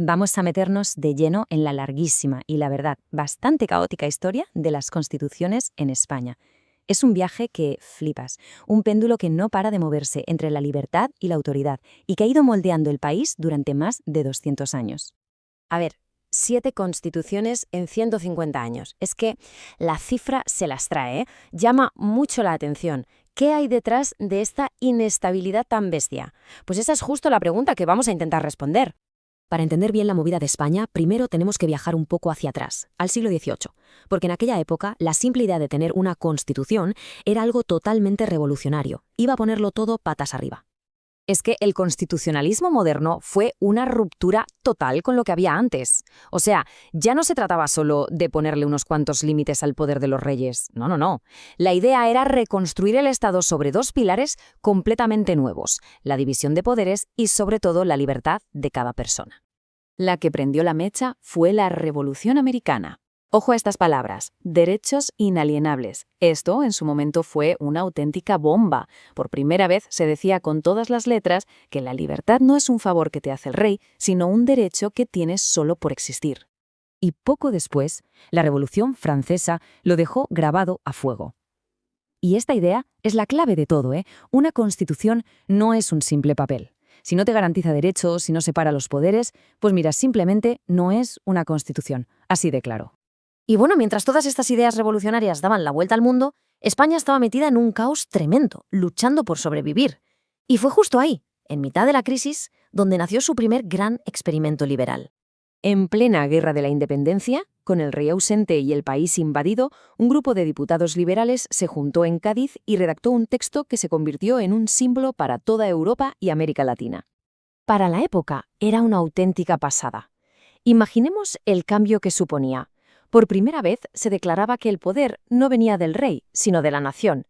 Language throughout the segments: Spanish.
Vamos a meternos de lleno en la larguísima y, la verdad, bastante caótica historia de las constituciones en España. Es un viaje que flipas, un péndulo que no para de moverse entre la libertad y la autoridad y que ha ido moldeando el país durante más de 200 años. A ver, 7 constituciones en 150 años. Es que la cifra se las trae, ¿eh? Llama mucho la atención. ¿Qué hay detrás de esta inestabilidad tan bestia? Pues esa es justo la pregunta que vamos a intentar responder. Para entender bien la movida de España, primero tenemos que viajar un poco hacia atrás, al siglo XVIII, porque en aquella época la simple idea de tener una constitución era algo totalmente revolucionario, iba a ponerlo todo patas arriba. Es que el constitucionalismo moderno fue una ruptura total con lo que había antes. O sea, ya no se trataba solo de ponerle unos cuantos límites al poder de los reyes. No. La idea era reconstruir el Estado sobre 2 pilares completamente nuevos, la división de poderes y sobre todo la libertad de cada persona. La que prendió la mecha fue la Revolución Americana. Ojo a estas palabras, derechos inalienables. Esto en su momento fue una auténtica bomba. Por primera vez se decía con todas las letras que la libertad no es un favor que te hace el rey, sino un derecho que tienes solo por existir. Y poco después, la Revolución Francesa lo dejó grabado a fuego. Y esta idea es la clave de todo, ¿eh? Una constitución no es un simple papel. Si no te garantiza derechos, si no separa los poderes, pues mira, simplemente no es una constitución. Así de claro. Y bueno, mientras todas estas ideas revolucionarias daban la vuelta al mundo, España estaba metida en un caos tremendo, luchando por sobrevivir. Y fue justo ahí, en mitad de la crisis, donde nació su primer gran experimento liberal. En plena Guerra de la Independencia, con el rey ausente y el país invadido, un grupo de diputados liberales se juntó en Cádiz y redactó un texto que se convirtió en un símbolo para toda Europa y América Latina. Para la época era una auténtica pasada. Imaginemos el cambio que suponía. Por primera vez se declaraba que el poder no venía del rey, sino de la nación.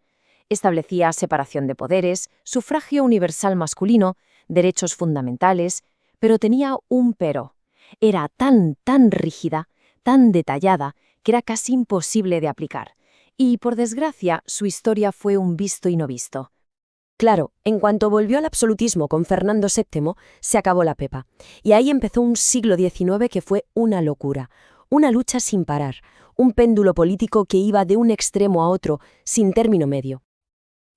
Establecía separación de poderes, sufragio universal masculino, derechos fundamentales, pero tenía un pero. Era tan rígida, tan detallada, que era casi imposible de aplicar. Y, por desgracia, su historia fue un visto y no visto. Claro, en cuanto volvió al absolutismo con Fernando VII, se acabó la pepa. Y ahí empezó un siglo XIX que fue una locura. Una lucha sin parar, un péndulo político que iba de un extremo a otro, sin término medio.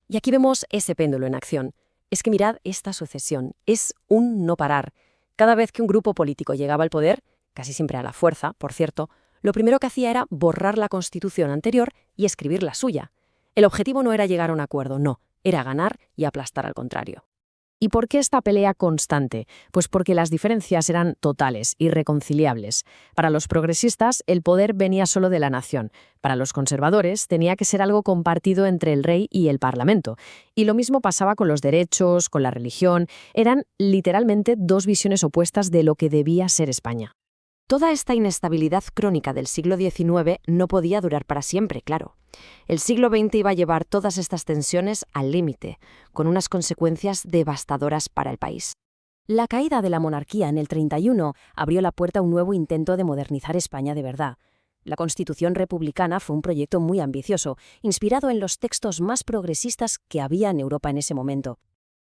Y aquí vemos ese péndulo en acción. Es que mirad esta sucesión, es un no parar. Cada vez que un grupo político llegaba al poder, casi siempre a la fuerza, por cierto, lo primero que hacía era borrar la constitución anterior y escribir la suya. El objetivo no era llegar a un acuerdo, no, era ganar y aplastar al contrario. ¿Y por qué esta pelea constante? Pues porque las diferencias eran totales, irreconciliables. Para los progresistas, el poder venía solo de la nación. Para los conservadores, tenía que ser algo compartido entre el rey y el parlamento. Y lo mismo pasaba con los derechos, con la religión. Eran literalmente 2 visiones opuestas de lo que debía ser España. Toda esta inestabilidad crónica del siglo XIX no podía durar para siempre, claro. El siglo XX iba a llevar todas estas tensiones al límite, con unas consecuencias devastadoras para el país. La caída de la monarquía en el 31 abrió la puerta a un nuevo intento de modernizar España de verdad. La Constitución republicana fue un proyecto muy ambicioso, inspirado en los textos más progresistas que había en Europa en ese momento.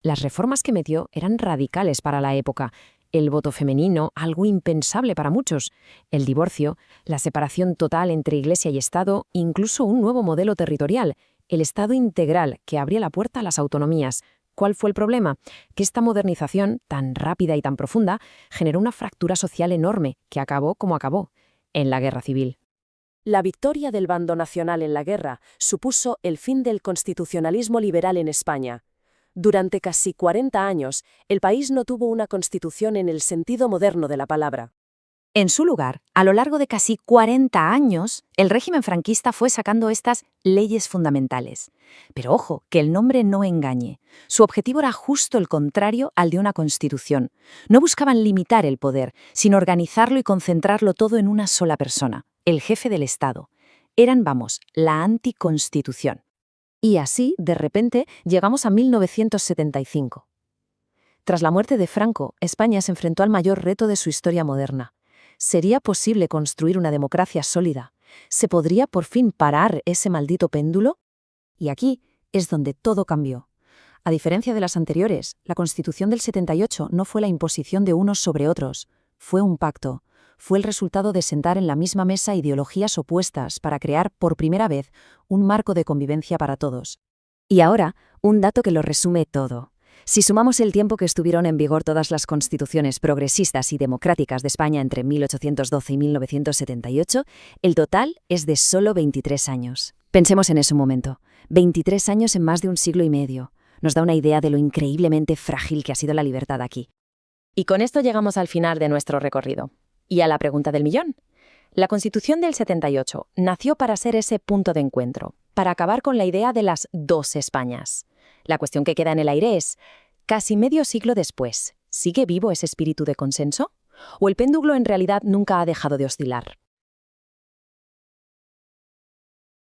Las reformas que metió eran radicales para la época. El voto femenino, algo impensable para muchos, el divorcio, la separación total entre Iglesia y Estado, incluso un nuevo modelo territorial, el Estado integral que abría la puerta a las autonomías. ¿Cuál fue el problema? Que esta modernización, tan rápida y tan profunda, generó una fractura social enorme que acabó como acabó, en la Guerra Civil. La victoria del bando nacional en la guerra supuso el fin del constitucionalismo liberal en España. Durante casi 40 años, el país no tuvo una constitución en el sentido moderno de la palabra. En su lugar, a lo largo de casi 40 años, el régimen franquista fue sacando estas leyes fundamentales. Pero ojo, que el nombre no engañe. Su objetivo era justo el contrario al de una constitución. No buscaban limitar el poder, sino organizarlo y concentrarlo todo en una sola persona, el jefe del Estado. Eran, la anticonstitución. Y así, de repente, llegamos a 1975. Tras la muerte de Franco, España se enfrentó al mayor reto de su historia moderna. ¿Sería posible construir una democracia sólida? ¿Se podría por fin parar ese maldito péndulo? Y aquí es donde todo cambió. A diferencia de las anteriores, la Constitución del 78 no fue la imposición de unos sobre otros, fue un pacto. Fue el resultado de sentar en la misma mesa ideologías opuestas para crear, por primera vez, un marco de convivencia para todos. Y ahora, un dato que lo resume todo. Si sumamos el tiempo que estuvieron en vigor todas las constituciones progresistas y democráticas de España entre 1812 y 1978, el total es de solo 23 años. Pensemos en eso un momento. 23 años en más de un siglo y medio. Nos da una idea de lo increíblemente frágil que ha sido la libertad aquí. Y con esto llegamos al final de nuestro recorrido. Y a la pregunta del millón. La Constitución del 78 nació para ser ese punto de encuentro, para acabar con la idea de las dos Españas. La cuestión que queda en el aire es, casi medio siglo después, ¿sigue vivo ese espíritu de consenso? ¿O el péndulo en realidad nunca ha dejado de oscilar?